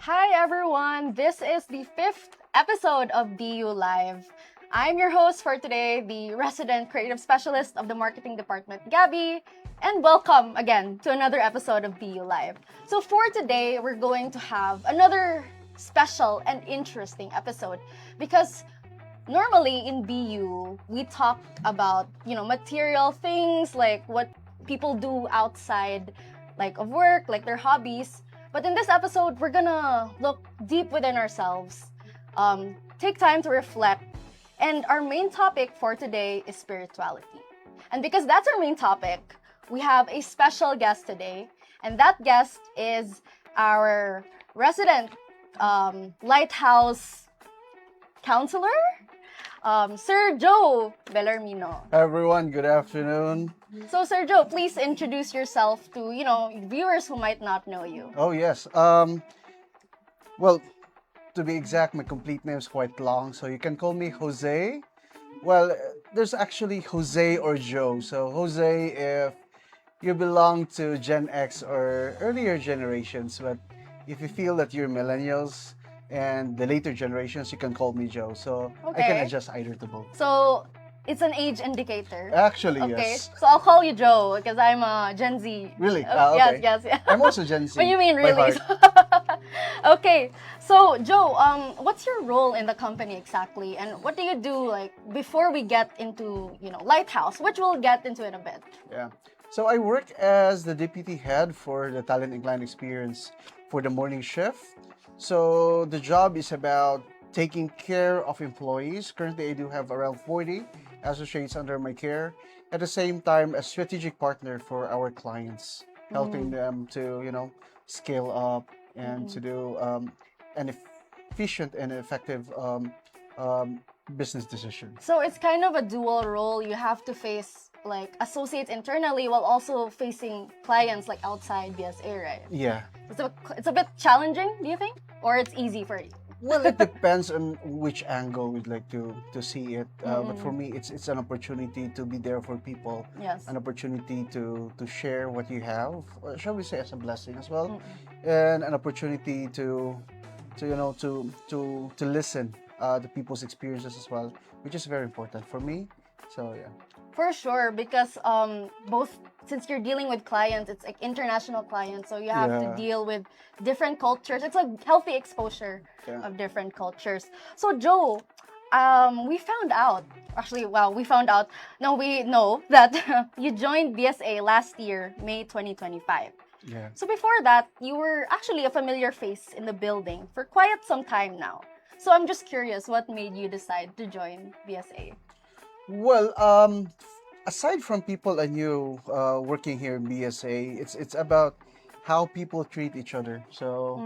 Hi everyone, this is the 5th episode of BeYou Live. I'm your host for today, the resident creative specialist of the marketing department, Gabby, and welcome again to another episode of BeYou Live. So for today, we're going to have another special and interesting episode because normally in BeYou, we talk about, material things like what people do outside like of work, like their hobbies. But in this episode, we're gonna look deep within ourselves, take time to reflect, and our main topic for today is spirituality. And because that's our main topic, we have a special guest today, and that guest is our resident Lighthouse counselor, Sir Joe Bellarmino. Hi everyone, good afternoon. So, Sir Joe, please introduce yourself to, viewers who might not know you. Oh yes. Well, to be exact, my complete name is quite long, so you can call me Jose. Well, there's actually Jose or Joe. So Jose if you belong to Gen X or earlier generations, but if you feel that you're millennials and the later generations, you can call me Joe. So I can Okay. adjust either to both. So, it's an age indicator. Actually, Okay, yes. so I'll call you Joe because I'm a Gen Z. Really? Yes, Okay. yes. I'm also Gen Z. What do you mean, by really? heart. Okay, so Joe, what's your role in the company exactly, and what do you do like before we get into Lighthouse, which we'll get into in a bit? Yeah. So I work as the deputy head for the talent and client experience for the morning shift. So the job is about taking care of employees. Currently, I do have around 40 associates under my care. At the same time, a strategic partner for our clients, helping them to, scale up and to do an efficient and effective business decision. So it's kind of a dual role. You have to face like associates internally while also facing clients like outside BSA, right? Yeah. It's a bit challenging, do you think? Or it's easy for you? Well, it depends on which angle we'd like to see it. But for me, it's an opportunity to be there for people, Yes. an opportunity to share what you have, or shall we say, as a blessing as well, and an opportunity to listen to people's experiences as well, which is very important for me. So yeah. For sure, because both since you're dealing with clients, it's like international clients, so you have to Yeah. deal with different cultures. It's a healthy exposure Yeah. of different cultures. So Joe, we found out. Actually, well, we found out. No, we know that you joined BSA last year, May 2025. Yeah. So before that, you were actually a familiar face in the building for quite some time now. So I'm just curious, what made you decide to join BSA? Well, aside from people I knew working here in BSA, it's about how people treat each other. So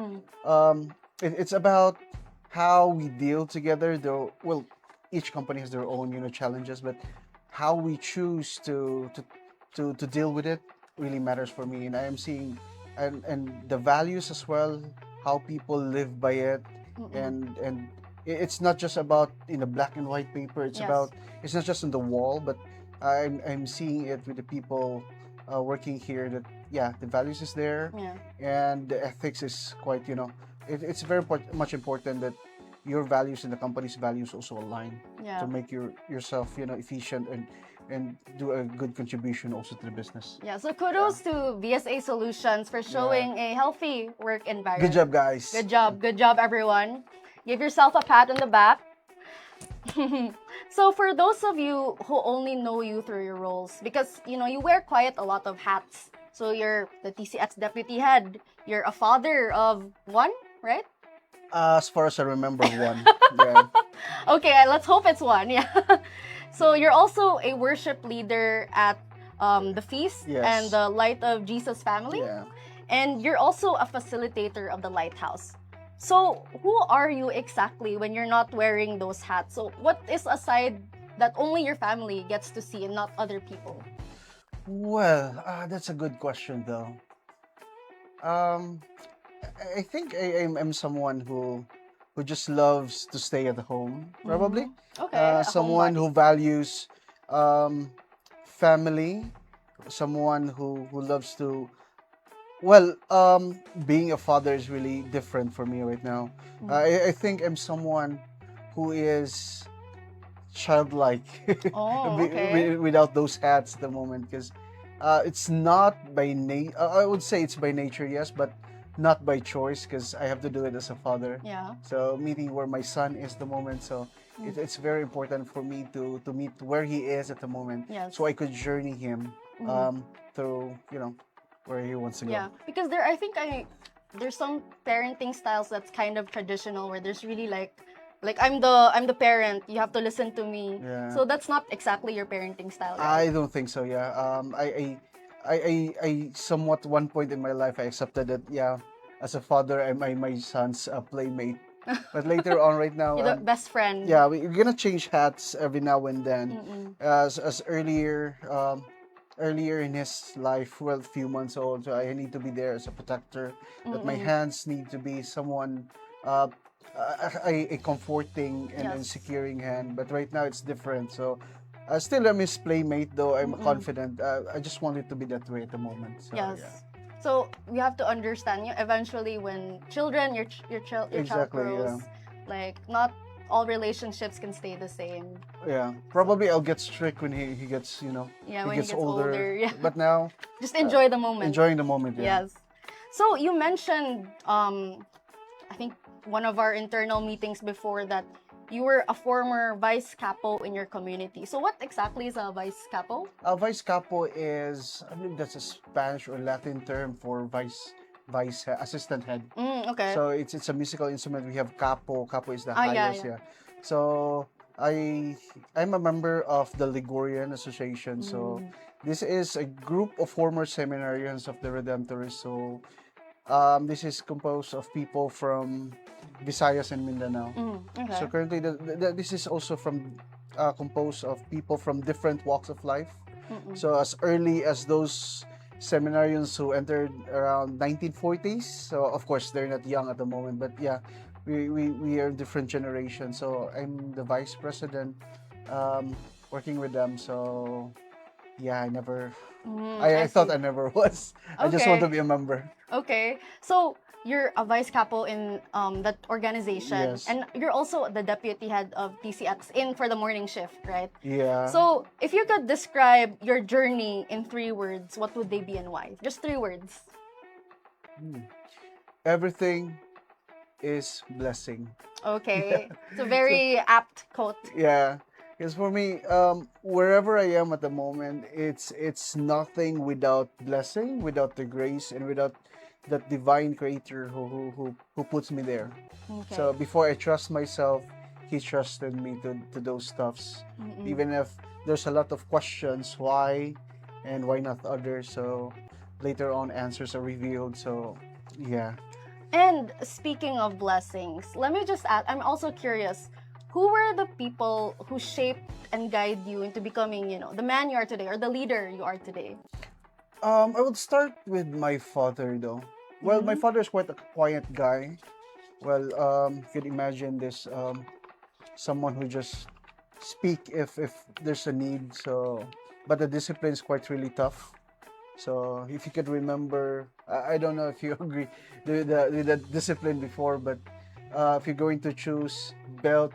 it's about how we deal together. Though, well, each company has their own challenges, but how we choose to deal with it really matters for me. And I am seeing and the values as well, how people live by it, and it's not just about in a black and white paper. It's Yes. about it's not just on the wall, but I'm seeing it with the people working here. That yeah, the values is there, Yeah. and the ethics is quite it's very much important that your values and the company's values also align Yeah. to make yourself efficient and do a good contribution also to the business. Yeah, so kudos to BSA Solutions for showing a healthy work environment. Good job, guys. Good job, everyone. Give yourself a pat on the back. So for those of you who only know you through your roles, because you wear quite a lot of hats. So you're the TCX deputy head. You're a father of one, right? As far as I remember, one. Yeah. Okay, let's hope it's one. Yeah. So you're also a worship leader at the feast Yes. and the Light of Jesus family. Yeah. And you're also a facilitator of the Lighthouse. So, who are you exactly when you're not wearing those hats? So, what is a side that only your family gets to see and not other people? Well, that's a good question, though. Um, I think I'm someone who just loves to stay at home, probably. Okay. a Someone homebody. who values family, someone who loves to Well, being a father is really different for me right now. I think I'm someone who is childlike Oh, okay. without those hats at the moment, because it's not by I would say it's by nature, yes, but not by choice, because I have to do it as a father. Yeah. So meeting where my son is the moment, so it's very important for me to meet where he is at the moment, Yes. so I could journey him through where he wants to go. Yeah, because there's some parenting styles that's kind of traditional where there's really like I'm the parent, you have to listen to me. Yeah. So that's not exactly your parenting style, I right? don't think so. Yeah. I somewhat one point in my life I accepted that. Yeah, as a father, I'm my son's playmate. But later on, right now, You're the best friend. yeah, we're gonna change hats every now and then. Mm-mm. As earlier in his life, well, a few months old, so I need to be there as a protector. That my Mm-mm. hands need to be someone, uh, a comforting and Yes. securing hand. But right now it's different. So still I'm his playmate, though I'm confident. I just want it to be that way at the moment. So, Yes. yeah. So you have to understand, eventually when your child Exactly. grows, like not all relationships can stay the same. Yeah. Probably I'll get strict when he gets Yeah, he when gets he gets older. Yeah. But now Just enjoy the moment. enjoying the moment. Yeah. Yes. So you mentioned, I think one of our internal meetings before, that you were a former vice capo in your community. So what exactly is a vice capo? Vice capo is, I believe that's a Spanish or Latin term for assistant head. Okay. So it's a musical instrument. We have capo. Capo is the Yeah, highest. yeah. Yeah. So I'm a member of the Ligurian Association. So this is a group of former seminarians of the Redemptorists. So this is composed of people from Visayas and Mindanao. Okay. So currently, this is also composed of people from different walks of life. So as early as those seminarians who entered around 1940s. So of course they're not young at the moment, but yeah, we are different generations. So I'm the vice president, working with them. So yeah, I thought I never was. I just want to be a member. Okay. So you're a vice capo in that organization, Yes. and you're also the deputy head of TCX in for the morning shift, right? Yeah. So if you could describe your journey in 3 words, what would they be and why? Just 3 words. Everything is blessing. Okay. It's a very apt quote. Yeah, because for me, wherever I am at the moment, it's nothing without blessing, without the grace, and without that divine creator who puts me there. Okay. So before I trust myself, he trusted me to those stuffs. Even if there's a lot of questions, why and why not others. So later on, answers are revealed. So yeah. And speaking of blessings, let me just add, I'm also curious, who were the people who shaped and guided you into becoming, the man you are today or the leader you are today? I would start with my father, though. Well, my father is quite a quiet guy. Well, you could imagine this, someone who just speak if there's a need. So, but the discipline is quite really tough. So if you could remember, I don't know if you agree with the discipline before, but if you're going to choose belt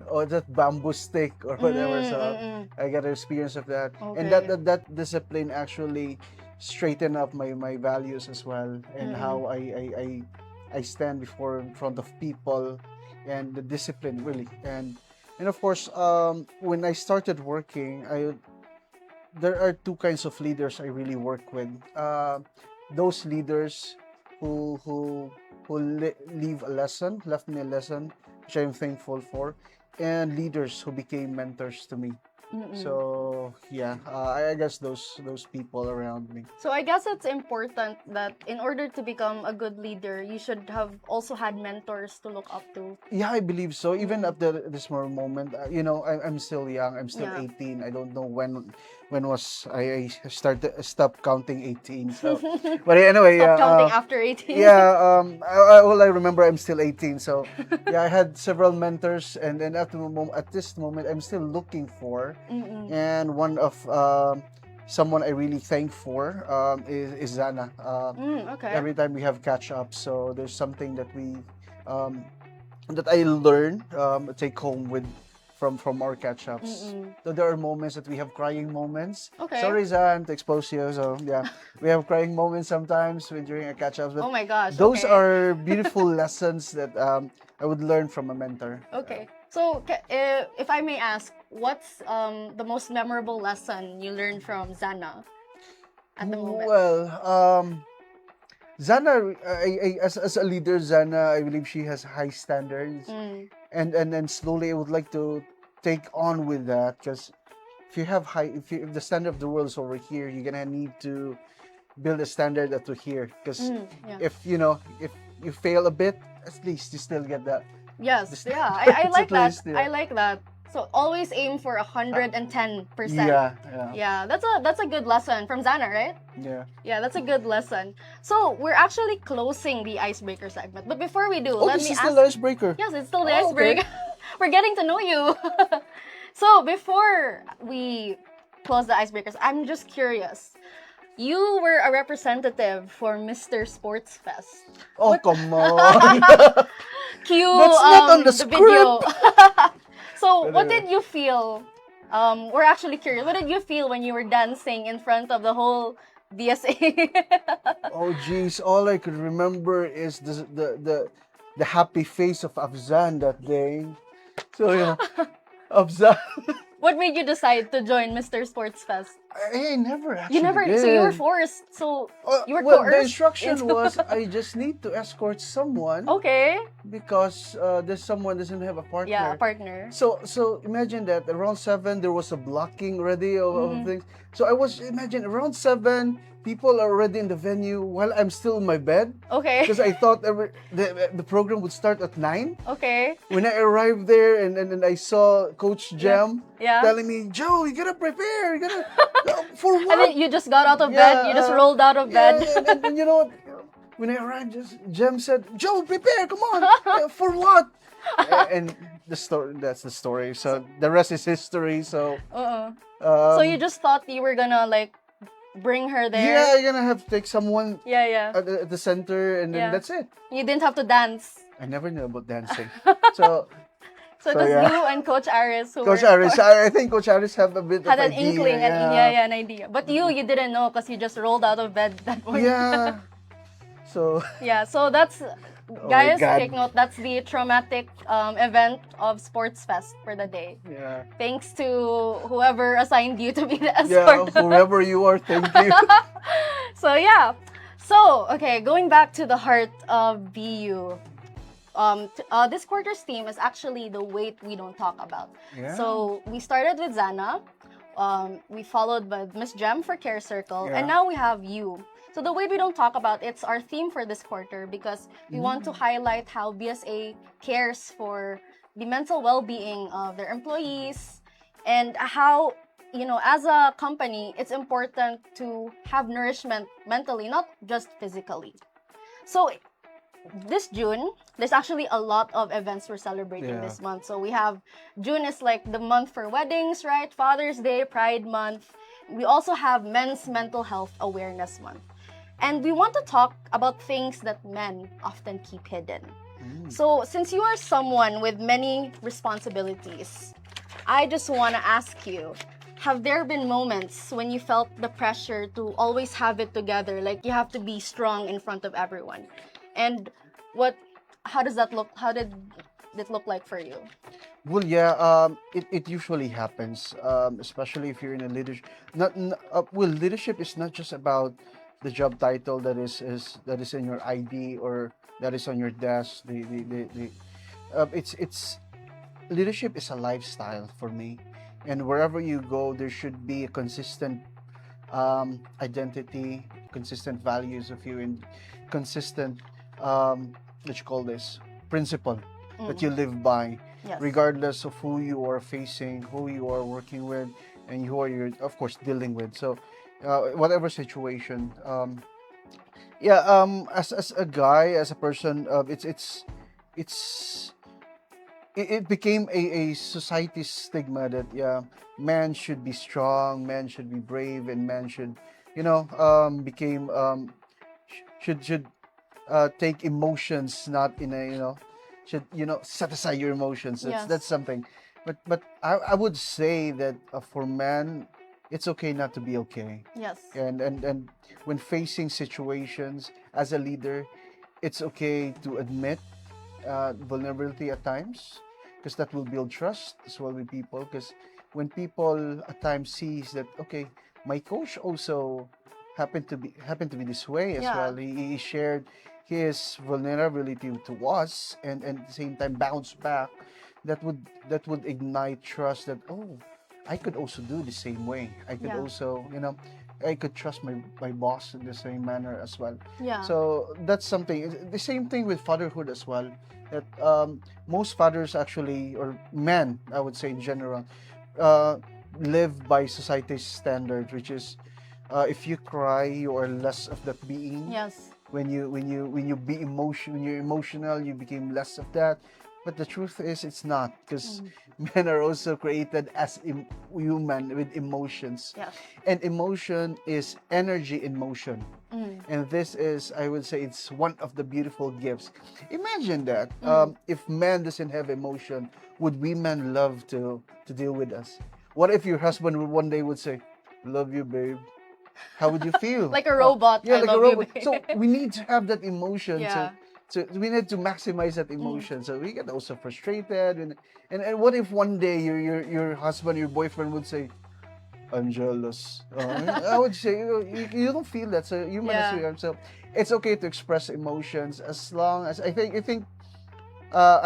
or that bamboo stick or whatever, so I got an experience of that, and that discipline actually straightened up my values as well, and how I stand before in front of people, and the discipline really, and of course, when I started working, there are 2 kinds of leaders I really work with. Those leaders who left me a lesson, which I'm thankful for, and leaders who became mentors to me. So yeah, I guess those people around me. So I guess it's important that in order to become a good leader, you should have also had mentors to look up to. Yeah, I believe so. Even up to this moment, I'm still young. I'm still 18. I don't know when was I stopped counting 18. So, but anyway, Stop counting after 18. Yeah, all I remember, I'm still 18. So yeah, I had several mentors, and then at this moment, I'm still looking for. And one of someone I really thank for is Zana. Okay. Every time we have catch up, so there's something that we um, that I learn take home with from our catch ups. Mm-mm. So there are moments that we have crying moments. Okay. Sorry, Zan, to expose you. So yeah, we have crying moments sometimes when during our catch ups. But Oh my gosh. those Okay. are beautiful lessons that I would learn from a mentor. Okay. So, if I may ask, what's the most memorable lesson you learned from Zana at the moment? Well, Zana, as a leader, Zana, I believe she has high standards, Mm. and slowly I would like to take on with that because if the standard of the world is over here, you're gonna need to build a standard up to here. Because Yeah. if if you fail a bit, at least you still get that. Yes. The Yeah. I standards like at that. least, yeah. I like that. So always aim for 110%. Yeah, Yeah. That's a good lesson from Zana, right? yeah. Yeah, that's a good lesson. So we're actually closing the icebreaker segment. But before we do, Oh, let this me is ask. still the icebreaker. Yes, it's still the Oh, okay. icebreaker. We're getting to know you. So before we close the icebreakers, I'm just curious. You were a representative for Mr. Sports Fest. Oh, What- come on. Cue That's not on the video. So But what anyway. did you feel? We're actually curious. What did you feel when you were dancing in front of the whole DSA? Oh, geez. All I could remember is the happy face of Afzan that day. So, yeah. Afzan. What made you decide to join Mr. Sports Fest? I never actually You never, did. so you were forced. So you were well, the coerced instruction into- was I just need to escort someone Okay. because there's someone doesn't have a partner. Yeah, a partner. So imagine that around 7 there was a blocking ready of things. So I was imagine around 7 people are already in the venue while I'm still in my bed Okay. because I thought the program would start at 9. Okay. When I arrived there and I saw Coach Jam Yeah. telling me, Joe, you gotta prepare, you gotta for what? And then you just got out of Yeah, bed. You just rolled out of Yeah, bed. and you know what? When I arrived, Jem said, "Joe, prepare! Come on! For what?" And that's the story. So the rest is history. So. So you just thought you were gonna like bring her there. Yeah, you're gonna have to take someone Yeah. at the center, and then Yeah. that's it. You didn't have to dance. I never knew about dancing. So. So it was yeah. you and Coach Aris who Coach were, Aris, I think Coach Aris have a bit had of an idea. inkling, Yeah. an idea. But you didn't know because you just rolled out of bed that morning. Yeah. So. Yeah, so that's, my guys, God. take note, that's the traumatic event of Sports Fest for the day. Yeah. Thanks to whoever assigned you to be the Yeah. escort. Whoever you are, thank you. So, yeah. So, okay, going back to the heart of BeYou. This quarter's theme is actually the weight we don't talk about. Yeah. So, we started with Zana. We followed by Miss Jem for Care Circle. Yeah. And now we have you. So the weight we don't talk about, it's our theme for this quarter because we want to highlight how BSA cares for the mental well-being of their employees and how, as a company, it's important to have nourishment mentally, not just physically. So this June, there's actually a lot of events we're celebrating this month. So we have, June is like the month for weddings, right? Father's Day, Pride Month. We also have Men's Mental Health Awareness Month. And we want to talk about things that men often keep hidden. So since you are someone with many responsibilities, I just want to ask you, have there been moments when you felt the pressure to always have it together, like you have to be strong in front of everyone? And how does that look? How did it look like for you? Well, yeah, it usually happens, especially if you're in a leadership. Leadership is not just about the job title that is in your ID or that is on your desk. It's leadership is a lifestyle for me, and wherever you go, there should be a consistent identity, consistent values of you, and consistent what you call this principle that you live by, Yes. regardless of who you are facing, who you are working with, and who are you, of course, dealing with. So, whatever situation, as a guy, as a person, it's it became a society stigma that yeah, man should be strong, man should be brave, and man should, became should take emotions not in a should set aside your emotions. That's Yes. something. But I would say that for men, it's okay not to be okay. Yes. And when facing situations as a leader, it's okay to admit vulnerability at times, because that will build trust as well with people. Because when people at times sees that, okay, my coach also happened to be this way as Yeah. well. He shared his vulnerability to us, and at the same time bounce back. That would ignite trust. That, oh, I could also do the same way. I could Yeah. also, I could trust my boss in the same manner as well. Yeah. So that's something. The same thing with fatherhood as well. That most fathers actually, or men, I would say in general, uh, live by society's standard, which is if you cry, you are less of that being. Yes. When you're emotional, you became less of that. But the truth is, it's not, because men are also created as human with emotions, Yes. and emotion is energy in motion. And this is, I would say, it's one of the beautiful gifts. Imagine that if man doesn't have emotion, would women love to deal with us? What if your husband one day would say, "Love you, babe"? How would you feel? Like a robot. Yeah, I like a love you, robot. babe. So we need to have that emotion Yeah. we need to maximize that emotion. So we get also frustrated, and what if one day your husband, your boyfriend would say, "I'm jealous"? I would say, you don't feel that. So human as we Yeah. are, so it's okay to express emotions, as long as I think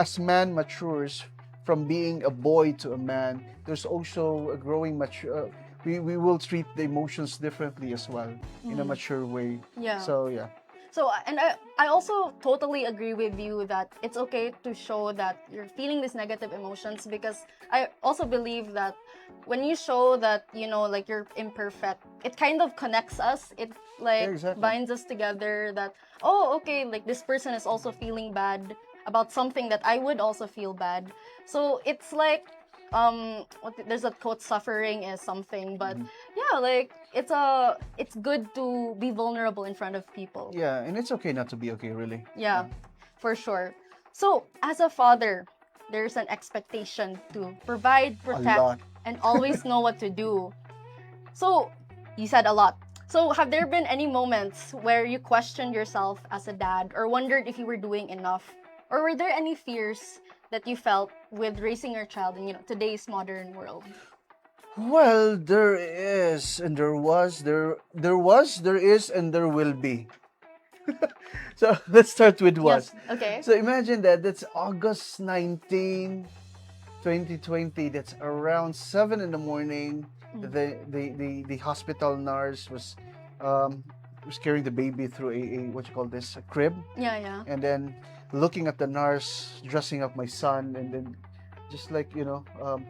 as man matures from being a boy to a man, there's also a growing mature. We will treat the emotions differently as well, in a mature way. Yeah. So yeah. So, and I also totally agree with you that it's okay to show that you're feeling these negative emotions, because I also believe that when you show that, like you're imperfect, it kind of connects us. It like Exactly. binds us together that, oh, okay, like this person is also feeling bad about something that I would also feel bad. So it's like, there's a quote, suffering is something, but yeah, like it's good to be vulnerable in front of people. Yeah, and it's okay not to be okay, really. Yeah, for sure. So, as a father, there's an expectation to provide, A protect, lot. and always know what to do. So, you said a lot. So, have there been any moments where you questioned yourself as a dad, or wondered if you were doing enough? Or were there any fears that you felt with raising your child in, today's modern world? Well, there is, and there is, and there will be. So let's start with what. Yes, okay. So imagine that's August 19, 2020. That's around 7 in the morning. The hospital nurse was carrying the baby through a what you call this, a crib. Yeah, yeah. And then looking at the nurse dressing up my son, and then just like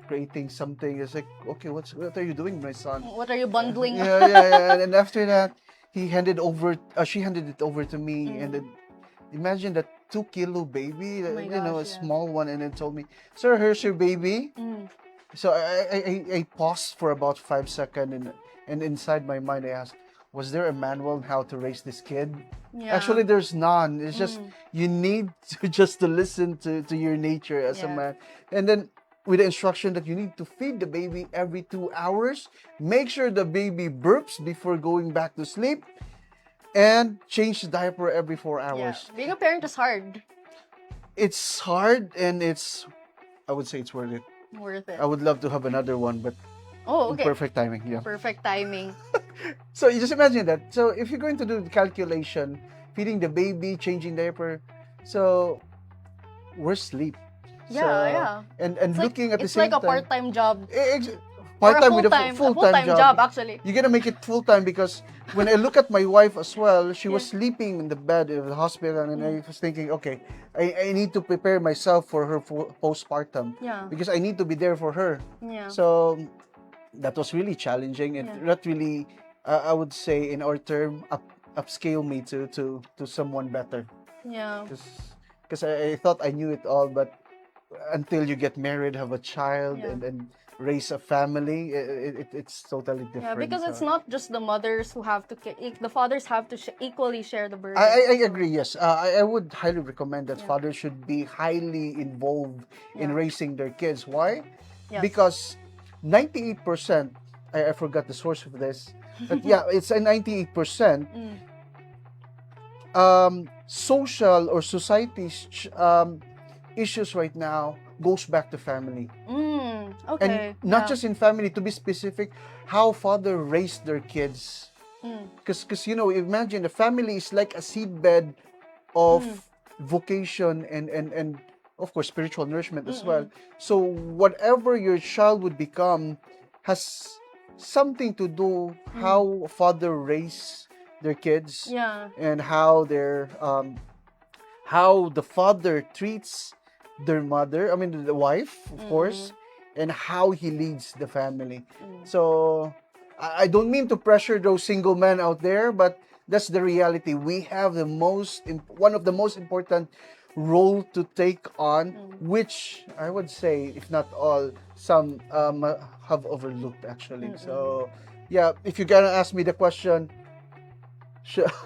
creating something. It's like, okay, what are you doing, my son? What are you bundling? Yeah. And after that, she handed it over to me, and then imagine that 2 kilo baby, Oh my a gosh, yeah. small one, and then told me, "Sir, here's your baby." So I paused for about 5 seconds, and inside my mind I asked, was there a manual on how to raise this kid? Yeah. Actually, there's none. It's just you need to just to listen to your nature as a Yeah. man, and then with the instruction that you need to feed the baby every 2 hours, make sure the baby burps before going back to sleep, and change the diaper every 4 hours. Yeah. Being a parent is hard. It's hard, and I would say it's worth it. Worth it. I would love to have another one, but Oh, okay. perfect timing. Yeah. Perfect timing. So you just imagine that. So if you're going to do the calculation, feeding the baby, changing diaper, so where's sleep? Yeah. And It's looking at the it's same like a time. part-time job. Part-time or with a full-time, full-time job actually. You're gonna make it full-time, because when I look at my wife as well, she was sleeping in the bed in the hospital, and I was thinking, okay, I need to prepare myself for her postpartum, Yeah. because I need to be there for her. Yeah. So that was really challenging, and Yeah. that really, I would say, in our term, upscale me to someone better. Yeah. Because I thought I knew it all, but until you get married, have a child, Yeah. and raise a family, it's totally different. Yeah, because it's So not just the mothers who have to, the fathers have to equally share the burden. I also. agree. Yes, I would highly recommend that Yeah. fathers should be highly involved in Yeah. raising their kids. Why? Yes. Because 98%. I forgot the source of this, but yeah, it's a 98%. Social or society's issues right now goes back to family. Okay. And not just in family, to be specific, how father raised their kids. Because imagine a family is like a seedbed of vocation and of course spiritual nourishment as well. So whatever your child would become has something to do how father raise their kids. Yeah. And how how the father treats their mother, I mean the wife, of course, and how he leads the family. So I don't mean to pressure those single men out there, but that's the reality. We have one of the most important role to take on, which I would say, if not all, some have overlooked actually. So yeah, if you're gonna ask me the question,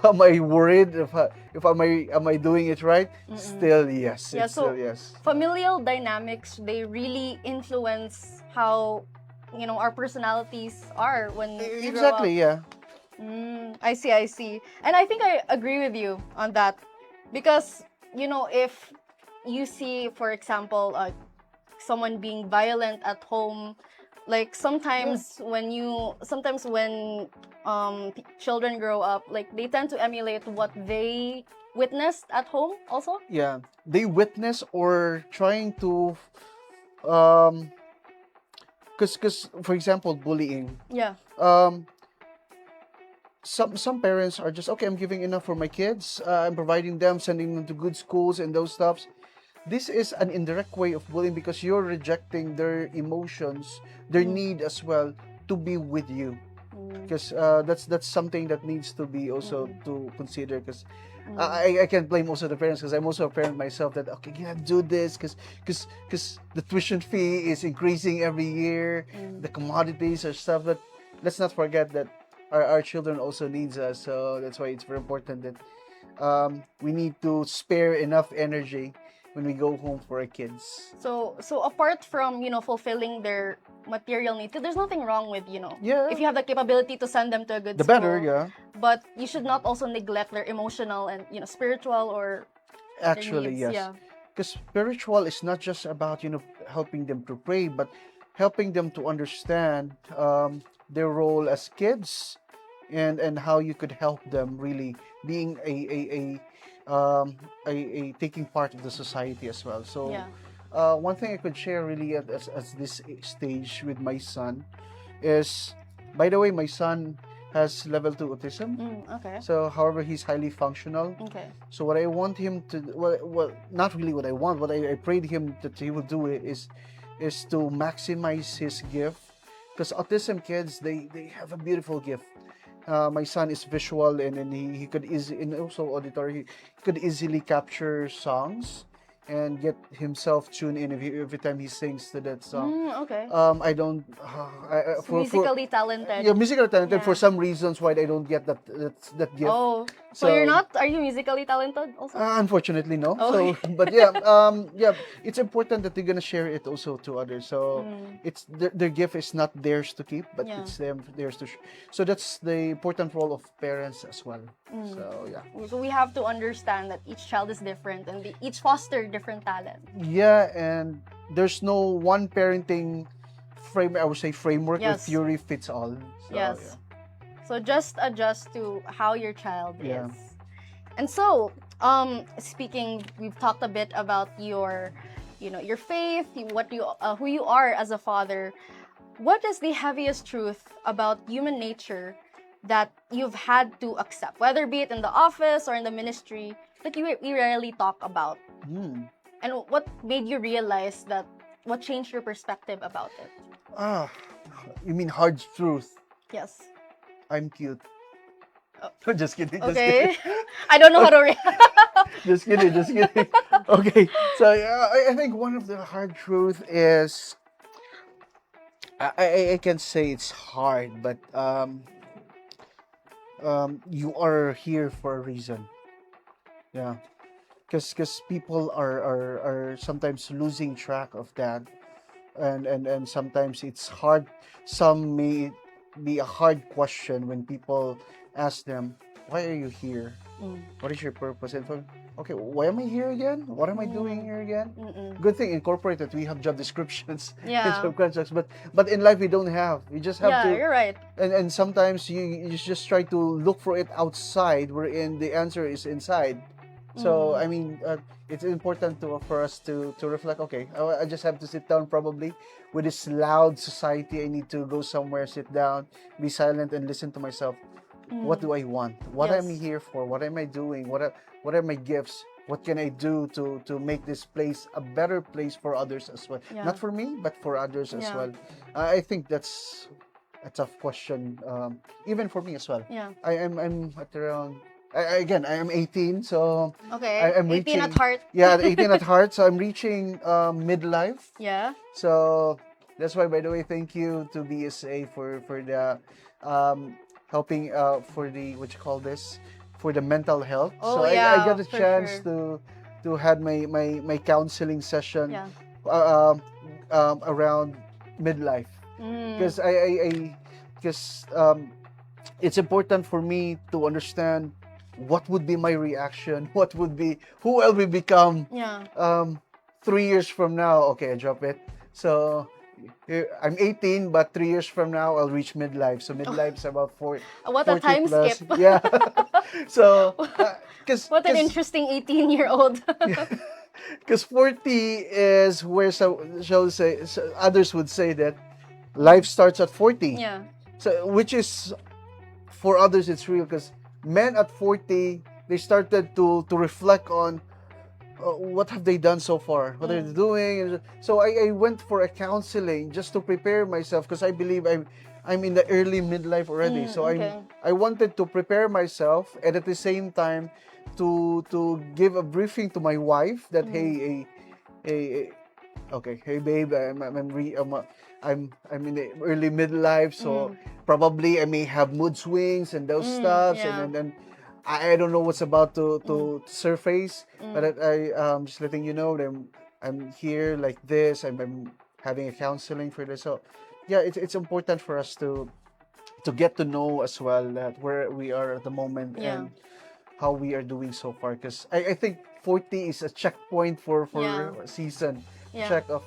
am I worried if am I doing it right? Still yes. Yeah, It's so still yes. familial dynamics, they really influence how our personalities are when we grow up. Exactly, yeah. I see. And I think I agree with you on that. Because, if you see, for example, someone being violent at home, like sometimes when children grow up, like they tend to emulate what they witnessed at home also. Yeah. They witness or trying to because for example, bullying. Yeah. Some parents are just, okay, I'm giving enough for my kids. I'm providing them, sending them to good schools and those stuffs. This is an indirect way of bullying because you're rejecting their emotions, their need as well to be with you. Because that's something that needs to be also to consider. Because I can't blame also the parents, because I'm also a parent myself. That okay, you have to do this because the tuition fee is increasing every year, the commodities or stuff. But let's not forget that our children also needs us. So that's why it's very important that we need to spare enough energy when we go home for our kids. So apart from fulfilling their material needs, there's nothing wrong with Yeah. if you have the capability to send them to a good The school. better, yeah. But you should not also neglect their emotional and spiritual or Actually, needs. yes. Yeah. Because spiritual is not just about helping them to pray, but helping them to understand their role as kids, and how you could help them really being a taking part of the society as well. So Yeah. one thing I could share really at this stage with my son is, by the way, my son has level 2 autism. Okay. So, however, he's highly functional. Okay. So what I want him to, well, not really what I want. What I prayed him that he will do is to maximize his gift, because autism kids, they have a beautiful gift. My son is visual, and he could easily, and also auditory. He could easily capture songs and get himself tuned in every time he sings to that song. Okay. I don't. Musically talented. Yeah, musically talented. Yeah. For some reasons, why I don't get that gift. Oh, so you're not? Are you musically talented also? Unfortunately, no. Oh. So, but yeah, it's important that they're gonna share it also to others. So it's their gift is not theirs to keep, but Yeah. it's theirs to. So that's the important role of parents as well. So yeah. So we have to understand that each child is different and each foster different talent. Yeah, and there's no one parenting framework or Yes. theory fits all. So, Yes. yeah. So just adjust to how your child Yeah. is. And so, speaking, we've talked a bit about your faith, who you are as a father. What is the heaviest truth about human nature that you've had to accept, whether be it in the office or in the ministry, that we rarely talk about? And what made you realize that? What changed your perspective about it? You mean hard truth? Yes. I'm cute. Just kidding, just kidding. Okay. I don't know how to react. Just kidding, just kidding. Okay, so I think one of the hard truth is I can say it's hard, but you are here for a reason. Yeah, because people are sometimes losing track of that, and sometimes it's hard. Some may be a hard question when people ask them, "Why are you here? Mm. What is your purpose?" And for okay, why am I here again? What am I doing Mm. here again? Mm-mm. Good thing incorporated we have job descriptions and Yeah. job contracts, but in life we don't have. We just have Yeah, to, you're right. and sometimes you just try to look for it outside, wherein the answer is inside. So Mm. I mean, it's important for us to reflect. Okay, I just have to sit down probably with this loud society. I need to go somewhere, sit down, be silent, and listen to myself. What Mm. do I want? What am I Yes. here for? What am I doing? What are my gifts? What can I do to make this place a better place for others as well? Yeah. Not for me, but for others as Yeah. well. I think that's a tough question, even for me as well. Yeah. I'm at around. Again, I am 18, so Okay. I'm 18 at reaching. heart. Yeah, 18 at heart, so I'm reaching midlife. Yeah. So that's why, by the way, thank you to BSA for the helping for the what you call this, for the mental health. Oh, So I yeah, got a for chance sure. to have my counseling session Yeah. around midlife, Mm. because because it's important for me to understand what would be my reaction, what would be, who I will become Yeah. 3 years from now. Okay, I drop it. So I'm 18, but 3 years from now I'll reach midlife. So midlife is about What a 40 time plus. skip. Yeah. So because What an interesting 18-year-old. because 40 is where, so shall we say, so others would say that life starts at 40. Yeah. So which is, for others it's real, because men at 40, they started to reflect on what have they done so far, what are they doing. And so I went for a counseling just to prepare myself, because I believe I'm in the early midlife already. So Okay. I wanted to prepare myself, and at the same time to give a briefing to my wife that hey, okay, hey babe, I'm in the early midlife, so probably I may have mood swings and those stuffs, Yeah. and then I don't know what's about to surface, but just letting you know that I'm here like this. I'm having a counseling for this. So yeah, it's important for us to get to know as well that where we are at the moment Yeah. and how we are doing so far. Because I think 40 is a checkpoint for Yeah. season. Yeah. Check of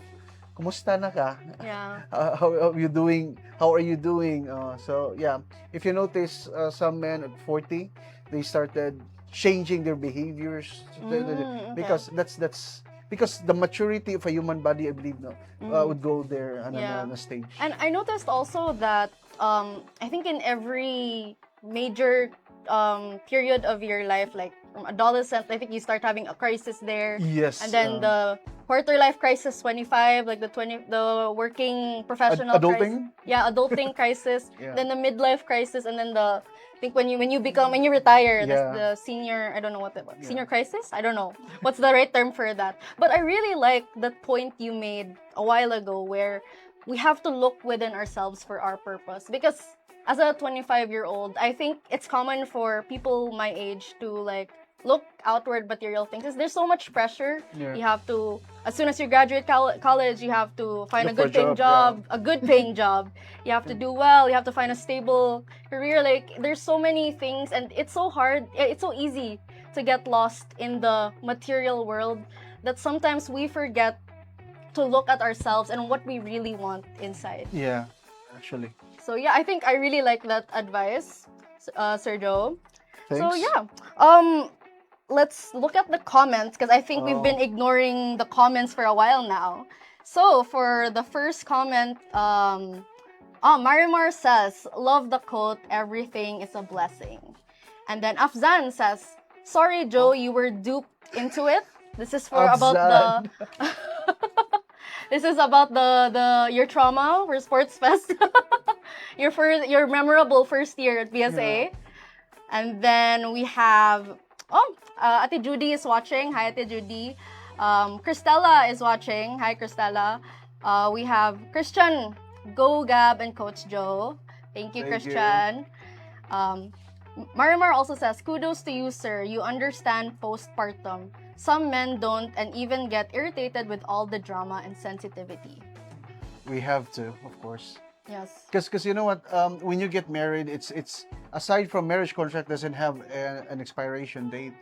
kumusta na ka? Yeah. How are you doing? How are you doing? So yeah, if you notice, some men at 40, they started changing their behaviors, Okay. because that's because the maturity of a human body, I believe, no, would go there on Yeah. a stage. And I noticed also that I think in every major period of your life, like from adolescent, I think you start having a crisis there. Yes. And then the quarter life crisis 25, like the working professional crisis. adulting. Yeah, adulting crisis. Yeah. Then the midlife crisis, and then I think when you retire, that's Yeah. the senior, I don't know senior crisis? I don't know. What's the right term for that? But I really like that point you made a while ago, where we have to look within ourselves for our purpose. Because as a 25-year-old, I think it's common for people my age to like look outward material things. 'Cause there's so much pressure. Yeah. You have to, as soon as you graduate college, you have to find Look a for good paying job, job, a good paying job. You have to do well. You have to find a stable career. Like there's so many things, and it's so hard. It's so easy to get lost in the material world that sometimes we forget to look at ourselves and what we really want inside. Yeah, actually. So yeah, I think I really like that advice, Sir Joe. Thanks. So yeah, let's look at the comments, because I think we've been ignoring the comments for a while now. So for the first comment, Marimar says, "Love the quote, everything is a blessing." And then Afzan says, "Sorry, Joe, you were duped into it." This is for about the this is about the your trauma for Sports Fest. Your memorable first year at BSA. And then we have, Ate Judy is watching. Hi, Ate Judy. Christella is watching. Hi, Christella. We have Christian, Go Gab, and Coach Joe. Thank you, Thank you. Christian. Marimar also says, kudos to you, sir. You understand postpartum. Some men don't and even get irritated with all the drama and sensitivity. We have to, of course. Yes. Because you know what, when you get married, it's aside from marriage contract doesn't have an expiration date.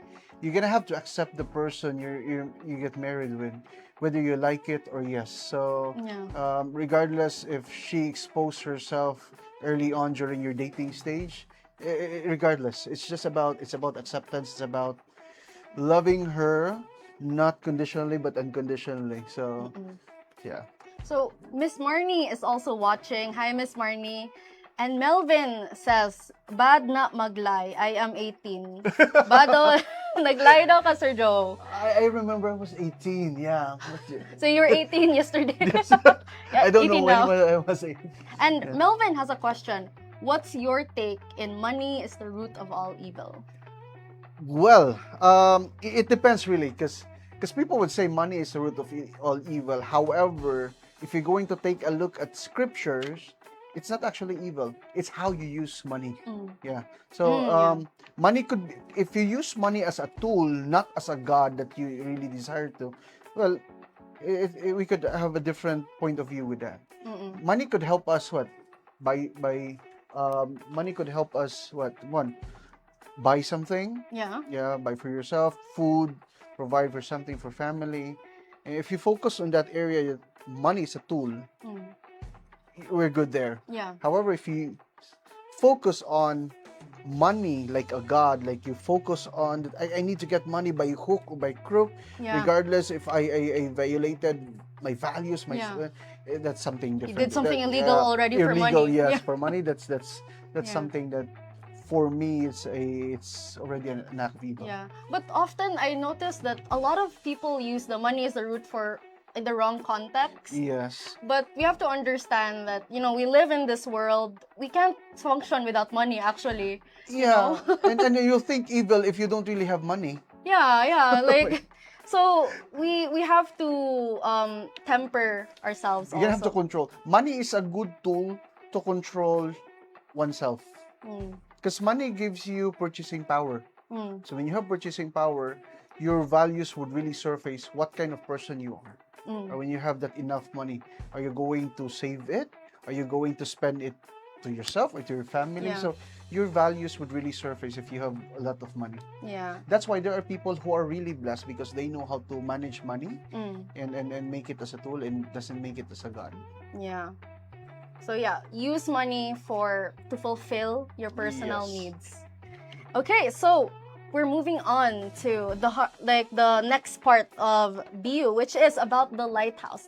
You're gonna have to accept the person you get married with, whether you like it or yes. So Yeah. regardless if she exposed herself early on during your dating stage, regardless, it's about acceptance. It's about loving her, not conditionally but unconditionally. So yeah. So Miss Marnie is also watching. Hi, Miss Marnie. And Melvin says, bad na maglay. I am 18. Bado, naglay daw ka, Sir Joe. I remember I was 18, yeah. So you were 18 yesterday. Yes. Yeah, I don't know 18 when now. I was 18. And Yeah. Melvin has a question. What's your take in money is the root of all evil? Well, it depends really, because people would say money is the root of all evil. However, if you're going to take a look at scriptures, it's not actually evil. It's how you use money. Yeah. So Yeah. money could, if you use money as a tool, not as a god that you really desire to, well, we could have a different point of view with that. Money could help us what? Money could help us what? One, buy something. Yeah. Yeah, buy for yourself, food, provide for something for family. And if you focus on that area, money is a tool. We're good there. Yeah. However, if you focus on money like a god, like you focus on that, I need to get money by hook or by crook, Yeah. regardless if I violated my values, Yeah. that's something You different. did something illegal already for illegal, money. yes, Yeah. for money. That's Yeah. something that for me it's already an act of evil. Yeah. But often I notice that a lot of people use the money as the root for in the wrong context. Yes. But we have to understand that, we live in this world. We can't function without money, actually. Yeah. and you'll think evil if you don't really have money. Yeah. Like, so we have to temper ourselves You have to also. control. Money is a good tool to control oneself. Because money gives you purchasing power. So when you have purchasing power, your values would really surface what kind of person you are. Or when you have that enough money, are you going to save it? Are you going to spend it to yourself or to your family? Yeah. So your values would really surface if you have a lot of money. Yeah. That's why there are people who are really blessed because they know how to manage money and make it as a tool and doesn't make it as a god. Yeah. So yeah, use money to fulfill your personal Yes. needs. Okay, so we're moving on to the next part of BeYou, which is about the Lighthouse.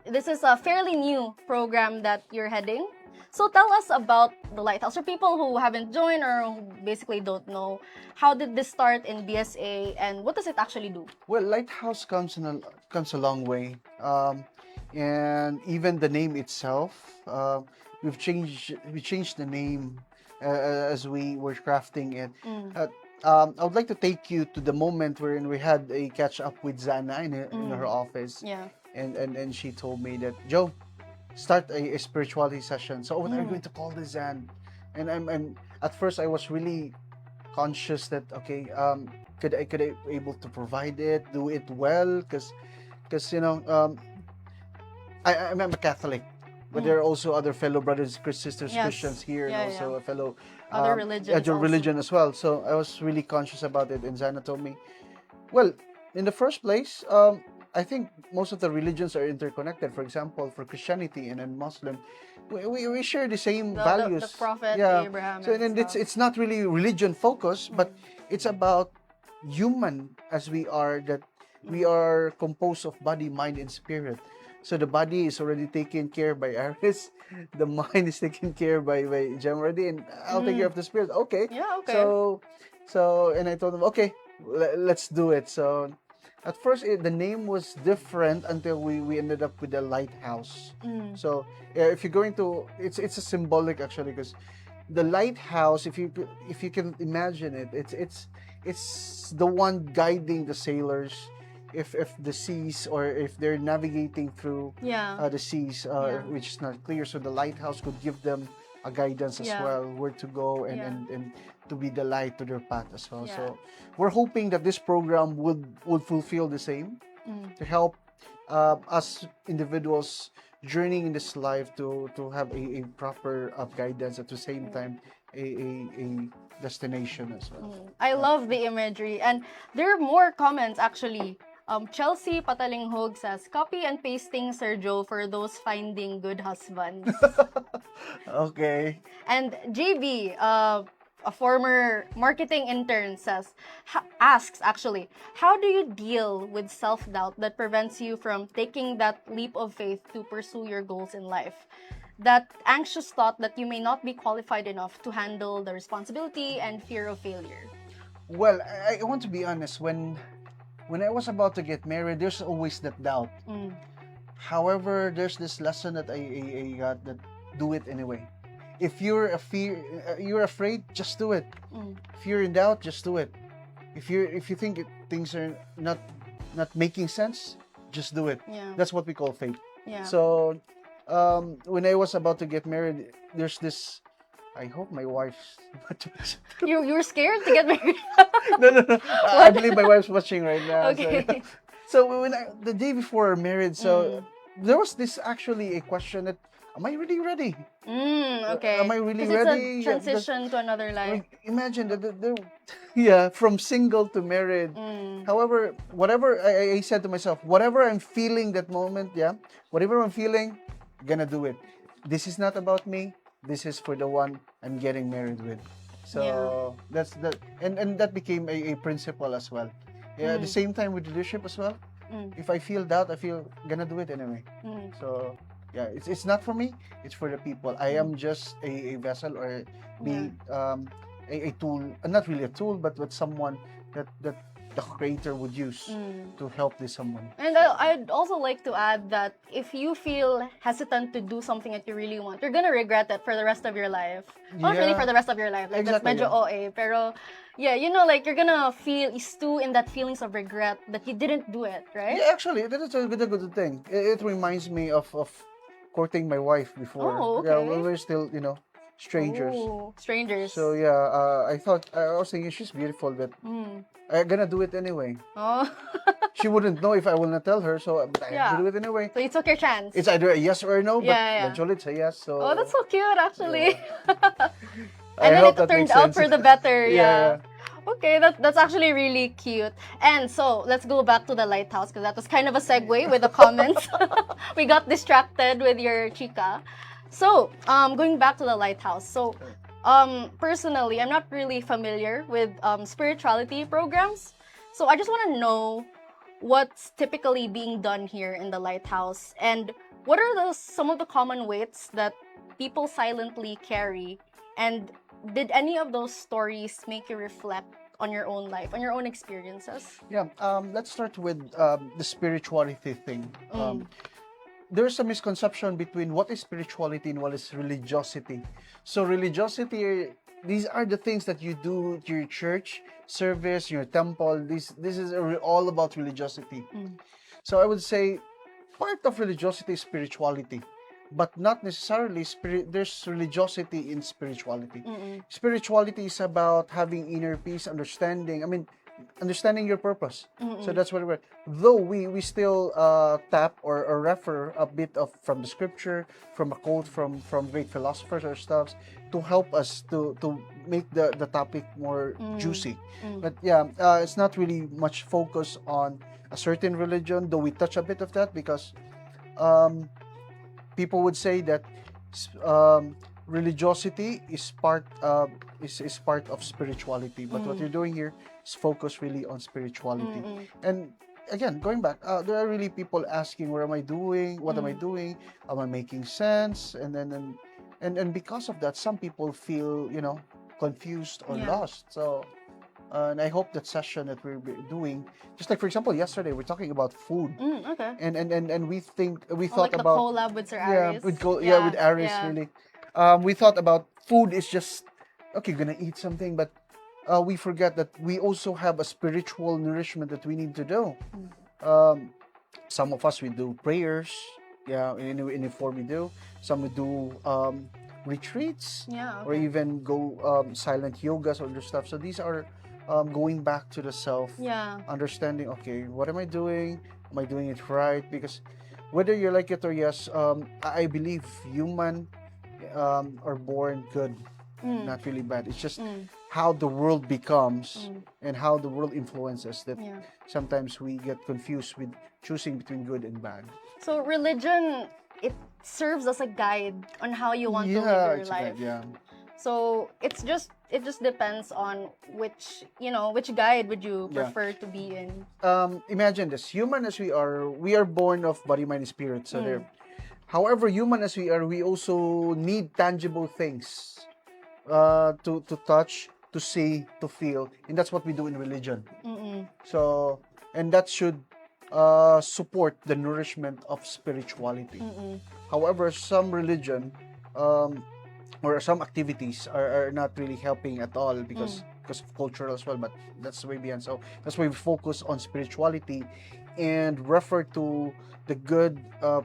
This is a fairly new program that you're heading. So tell us about the Lighthouse. For people who haven't joined or who basically don't know, how did this start in BSA and what does it actually do? Well, Lighthouse comes a long way, and even the name itself, we changed the name as we were crafting it. I would like to take you to the moment wherein we had a catch up with Zana in her office. Yeah. And she told me that, Joe, start a spirituality session. So what are you going to call this, Zan? And I'm at first I was really conscious that okay, could I able to provide it, do it well, because I'm a Catholic, but there are also other fellow brothers, sisters, Yes. Christians here, and Yeah, also yeah. a fellow Other religions other also. religion as well. So I was really conscious about it, and Zana told me, well, in the first place, I think most of the religions are interconnected. For example, for Christianity and then Muslim, we share the same values. The prophet Yeah. Abraham. So and then stuff. it's not really religion focused, but it's about human as we are, that we are composed of body, mind, and spirit. So the body is already taken care by Aries, the mind is taken care by Jem already, and I'll take care of the spirit. Okay. Yeah, okay. So and I told them, okay, let's do it. So at first the name was different until we ended up with the Lighthouse. So if you're going to, it's a symbolic actually, because the lighthouse, if you can imagine it, it's the one guiding the sailors if the seas, or if they're navigating through Yeah. the seas, Yeah. which is not clear. So the lighthouse could give them a guidance as Yeah. well, where to go, and, Yeah. and to be the light to their path as well. Yeah. So we're hoping that this program would fulfill the same, to help us individuals journeying in this life to have a proper guidance, at the same time a destination as well. I love the imagery. And there are more comments actually. Chelsea Patalinghog says, copy and pasting Sir Joe for those finding good husbands. Okay. And JB, a former marketing intern, says, asks actually, how do you deal with self-doubt that prevents you from taking that leap of faith to pursue your goals in life? That anxious thought that you may not be qualified enough to handle the responsibility and fear of failure. Well, I want to be honest. When I was about to get married, there's always that doubt. However, there's this lesson that I got, that do it anyway. If you're you're afraid, just do it. If you're in doubt, just do it. If you think things are not making sense, just do it. Yeah. That's what we call faith. Yeah. So, when I was about to get married, there's this. I hope my wife's. You were scared to get married? No. I believe my wife's watching right now. Okay. So when the day before we're married, so there was this actually a question that, am I really ready? Okay. Am I really 'Cause ready? it's a transition to another life. Imagine yeah, from single to married. However, whatever I said to myself, whatever I'm feeling that moment, yeah, whatever I'm feeling, I'm gonna do it. This is not about me. This is for the one I'm getting married with. So that's that, and that became a principle as well. Yeah, at the same time with leadership as well. If I feel doubt, I feel gonna do it anyway. So yeah, it's not for me. It's for the people. I am just a vessel, or a tool. Not really a tool, but someone that the creator would use to help this someone. And I'd also like to add that if you feel hesitant to do something that you really want, you're gonna regret it for the rest of your life. Not really for the rest of your life. Like, Exactly, that's medyo OA. Pero, yeah, like, you're gonna stew in that feelings of regret that you didn't do it, right? Yeah, actually, that is a good thing. It reminds me of courting my wife before. Oh, okay. Yeah, we were still, strangers. Ooh, strangers. So yeah, I was thinking she's beautiful, but I'm gonna do it anyway. Oh. She wouldn't know if I will not tell her, so I have to do it anyway. So you took your chance. It's either a yes or a no, but Yeah. eventually it's a yes. So Oh, that's so cute, actually. I And then hope it that turned makes out sense. for the better. Yeah. Okay, that's actually really cute. And so let's go back to the lighthouse, because that was kind of a segue with the comments. We got distracted with your chica. So going back to the lighthouse. So personally, I'm not really familiar with spirituality programs. So I just want to know what's typically being done here in the lighthouse, and what are some of the common weights that people silently carry, and did any of those stories make you reflect on your own life, on your own experiences? Yeah. Let's start with the spirituality thing. There's a misconception between what is spirituality and what is religiosity. So religiosity, these are the things that you do to your church service, your temple. This is all about religiosity. So I would say part of religiosity is spirituality, but not necessarily there's religiosity in spirituality. Spirituality is about having inner peace, understanding. I mean, understanding your purpose. So that's what we're. Though we still tap or refer a bit of from the scripture, from a quote from great philosophers or stuff, to help us to make the topic more juicy. But yeah, it's not really much focus on a certain religion, though we touch a bit of that, because people would say that religiosity is part of spirituality. But what you're doing here is focus really on spirituality. And again, going back, there are really people asking, what am I doing? What am I doing? Am I making sense? And because of that, some people feel, confused or lost. So, and I hope that session that we're doing, just like for example, yesterday we're talking about food. Okay. And we thought like about the collab with Sir Aris. with Aris really. We thought about food is just okay, gonna eat something, but we forget that we also have a spiritual nourishment that we need to do. Um, some of us we do prayers, yeah, in a form we do. Some we do retreats, Yeah. or Okay. even go silent yogas or other stuff. So these are going back to the self, Yeah. understanding. Okay, what am I doing? Am I doing it right? Because whether you like it or yes, I believe human are born good, Mm. not really bad. It's just Mm. how the world becomes and how the world influences that Yeah. sometimes we get confused with choosing between good and bad. So religion, it serves as a guide on how you want to live Yeah, your it's a life. guide, yeah. So it just depends on which guide would you Yeah. prefer to be in. Imagine this: human as we are born of body, mind, and spirit. So there. However, human as we are, we also need tangible things to touch, to see, to feel, and that's what we do in religion. Mm-mm. So, and that should support the nourishment of spirituality. Mm-mm. However, some religion or some activities are not really helping at all because of cultural as well, but that's way beyond. So that's why we focus on spirituality and refer to the good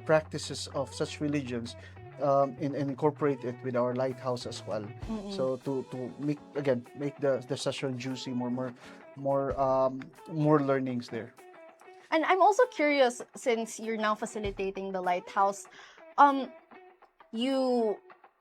practices of such religions, and incorporate it with our lighthouse as well. So to make the session juicy, more learnings there. And I'm also curious, since you're now facilitating the Lighthouse, um, you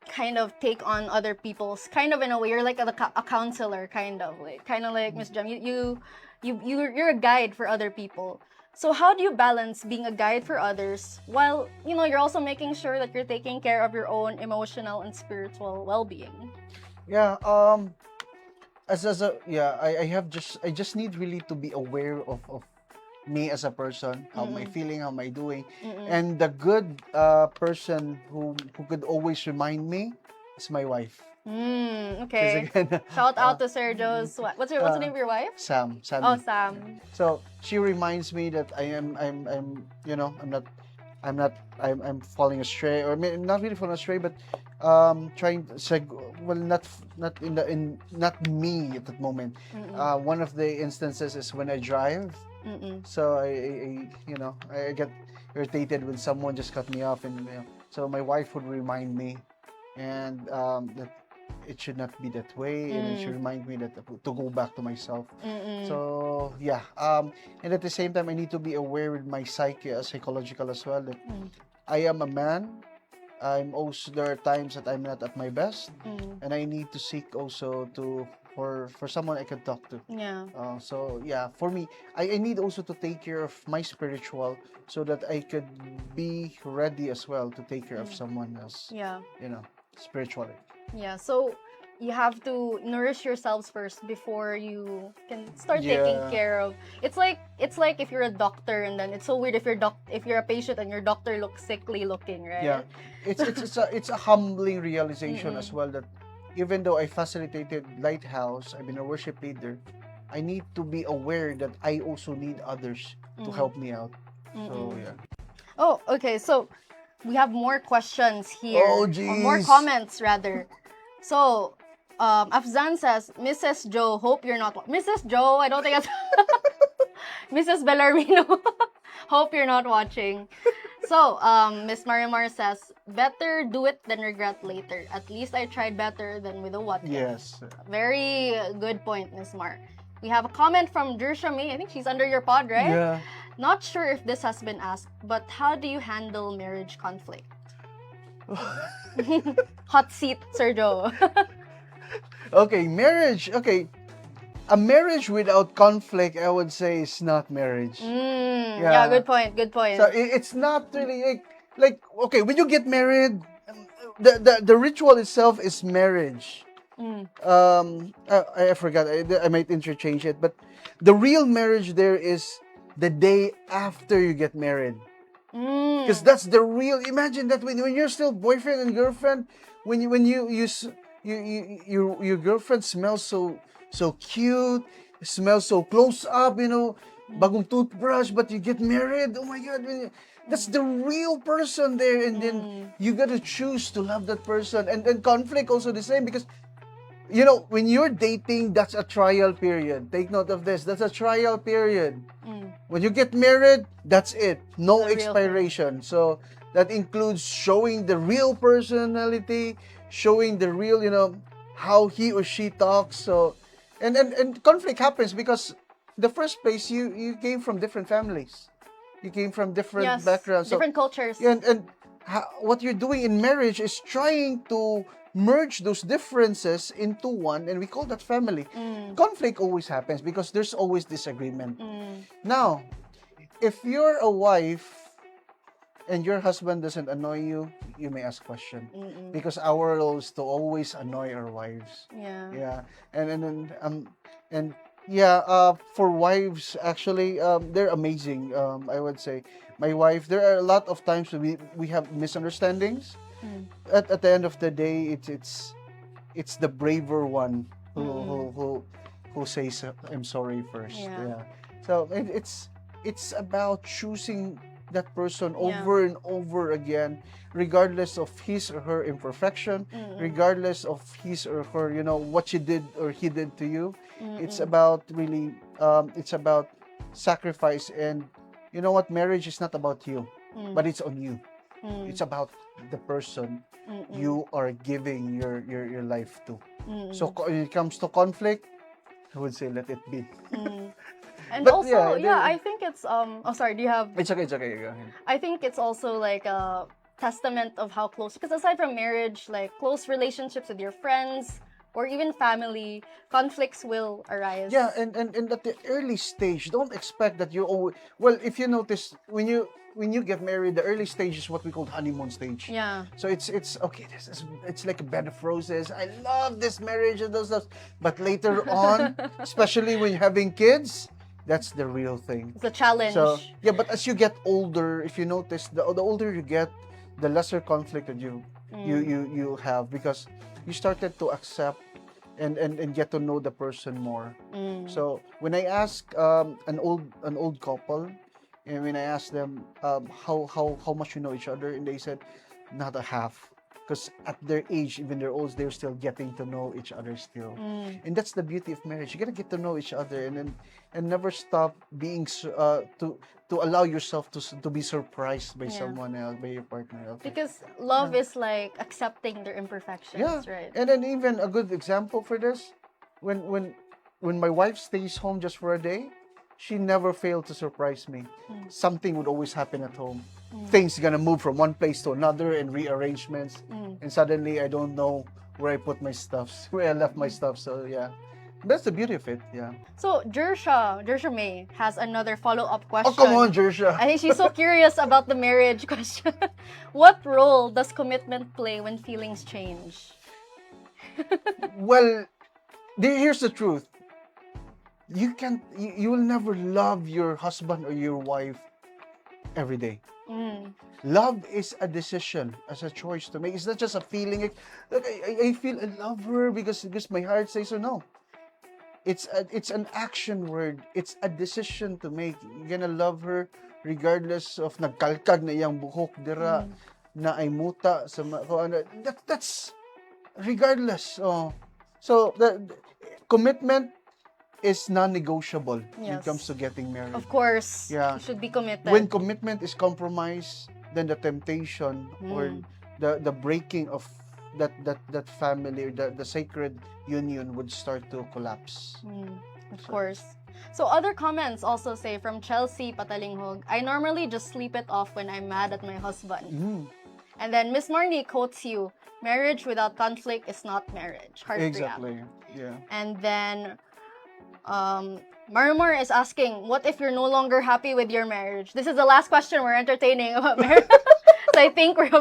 kind of take on other people's, kind of in a way, you're like a counselor, kind of like Miss Jem. You're a guide for other people. So how do you balance being a guide for others while you're also making sure that you're taking care of your own emotional and spiritual well-being? Yeah. As a yeah, I just need really to be aware of me as a person, how am I feeling, how am I doing, and the good person who could always remind me is my wife. Okay. Again, Shout out to Sergio's. What's the name of your wife? Sam. Oh, Sam. So she reminds me that I'm I'm falling astray, or not really falling astray, but trying to not me at that moment. One of the instances is when I drive. So I get irritated when someone just cut me off, and so my wife would remind me, and that it should not be that way, and it should remind me that to go back to myself. So yeah, and at the same time I need to be aware with my psychological as well, that I am a man. I'm also, there are times that I'm not at my best, and I need to seek also for someone I can talk to. Yeah. So yeah, for me, I need also to take care of my spiritual, so that I could be ready as well to take care of someone else. Yeah. Spiritually. Yeah. So you have to nourish yourselves first before you can start taking care of. It's like if you're a doctor, and then it's so weird if you're a patient and your doctor looks sickly looking, right? Yeah, it's a humbling realization as well, that even though I facilitated Lighthouse, I've been a worship leader, I need to be aware that I also need others to help me out. So yeah. Oh, okay. So we have more questions here. Oh, Or geez. more comments rather. So Afzan says, Mrs. Joe, hope you're not Mrs. Joe, I don't think that's Mrs. Bellarmino. Hope you're not watching. So, Miss Marimar says, better do it than regret later. At least I tried better than with a what if. Yes. Very good point, Miss Mar. We have a comment from Jershami. I think she's under your pod, right? Yeah. Not sure if this has been asked, but how do you handle marriage conflict? Hot seat, Sir Joe. Okay, marriage. Okay, a marriage without conflict, I would say, is not marriage. Yeah, good point. Good point. So it's not really like okay, when you get married, the ritual itself is marriage. I forgot. I might interchange it, but the real marriage there is the day after you get married. Because that's the real. Imagine that when you're still boyfriend and girlfriend, when your girlfriend smells so cute, smells so close up, bagong toothbrush, but you get married. Oh my God, that's the real person there, and then you gotta choose to love that person. And then conflict also the same, because when you're dating, that's a trial period. Take note of this. That's a trial period. When you get married, that's it. No expiration. So that includes showing the real personality, showing the real, how he or she talks. So, and conflict happens because the first place you came from different families. You came from different backgrounds. Different cultures. And what you're doing in marriage is trying to merge those differences into one, and we call that family. Conflict always happens because there's always disagreement. Now, if you're a wife and your husband doesn't annoy you, you may ask question. Because our role is to always annoy our wives. Yeah. And for wives, actually, they're amazing. I would say, my wife. There are a lot of times we have misunderstandings. At the end of the day, it's the braver one who says I'm sorry first. Yeah. So it's about choosing that person over and over again, regardless of his or her imperfection, regardless of his or her, what she did or he did to you. It's about really, it's about sacrifice. And you know what? Marriage is not about you, but it's on you. It's about the person you are giving your life to. So when it comes to conflict, I would say let it be. And But also, I think it's sorry, do you have? It's okay. Go ahead. I think it's also like a testament of how close, because aside from marriage, like close relationships with your friends or even family, conflicts will arise. Yeah, and at the early stage, don't expect that you're always, well, if you notice, when you get married, the early stage is what we call honeymoon stage. Yeah. So it's okay, it's like a bed of roses. I love this marriage and those stuff. But later on, especially when you're having kids, that's the real thing. It's a challenge. So yeah, but as you get older, if you notice, the older you get, the lesser conflict that you have, because you started to accept and get to know the person more. So when I ask an old couple, and when I asked them how much you know each other, and they said not a half, because at their age, even their olds, they're still getting to know each other still. And that's the beauty of marriage. You gotta get to know each other, and never stop being to allow yourself to be surprised by someone else, by your partner else. Because love is like accepting their imperfections, right? And then even a good example for this, when my wife stays home just for a day, she never failed to surprise me. Something would always happen at home. Things gonna move from one place to another, and rearrangements, and suddenly I don't know where I put my stuff, where I left my stuff. So yeah, that's the beauty of it. Yeah. So Jersha May has another follow-up question. Oh, come on, Jersha. I think she's so curious about the marriage question. What role does commitment play when feelings change? Well, here's the truth. You will never love your husband or your wife every day. Love is a decision, as a choice to make. It's not just a feeling. Like I feel I love her because my heart says so. No, it's an action word. It's a decision to make. You're gonna love her regardless of nagkalkag na iyang buhok dira, na ay muta sa that's regardless. So the commitment is non-negotiable when it comes to getting married. Of course. Yeah. You should be committed. When commitment is compromised, then the temptation or the breaking of that family, or the sacred union would start to collapse. Of course. So other comments also say from Chelsea Patalinghog, I normally just sleep it off when I'm mad at my husband. And then Miss Marnie quotes you, marriage without conflict is not marriage. Hard Exactly. Yeah. And then Marimar is asking, what if you're no longer happy with your marriage? This is the last question we're entertaining about marriage. So I think we're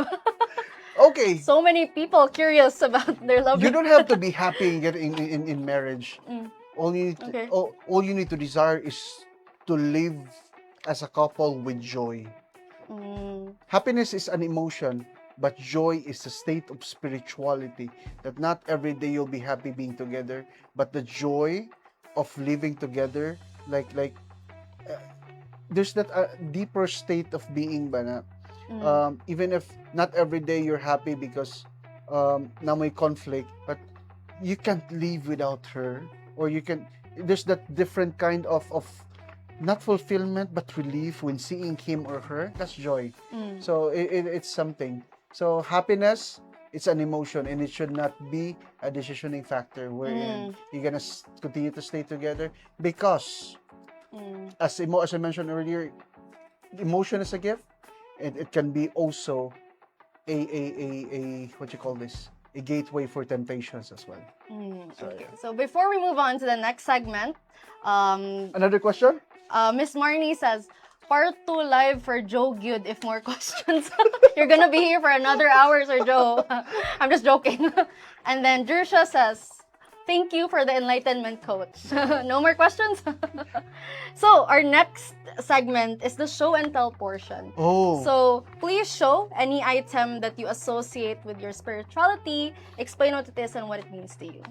okay. So many people curious about their love. You don't have to be happy in marriage. All you need to desire is to live as a couple with joy. Happiness is an emotion, but joy is a state of spirituality. That not every day you'll be happy being together, but the joy of living together, like there's that deeper state of being ba na, Mm. even if not every day you're happy because na may conflict, but you can't live without her, or you can, there's that different kind of not fulfillment but relief when seeing him or her. That's joy. Mm. So it's something. So happiness, it's an emotion, and it should not be a decisioning factor wherein you're gonna continue to stay together because as I mentioned earlier, emotion is a gift, and it can be also a what you call this, a gateway for temptations as well. So Okay. yeah. So before we move on to the next segment, Another question? Miss Marnie says, part 2 live for Joe Good if more questions. You're gonna be here for another hour, Sir Joe. I'm just joking. And then Jersha says, thank you for the enlightenment, coach. No more questions? So our next segment is the show and tell portion. Oh. So please show any item that you associate with your spirituality, explain what it is and what it means to you.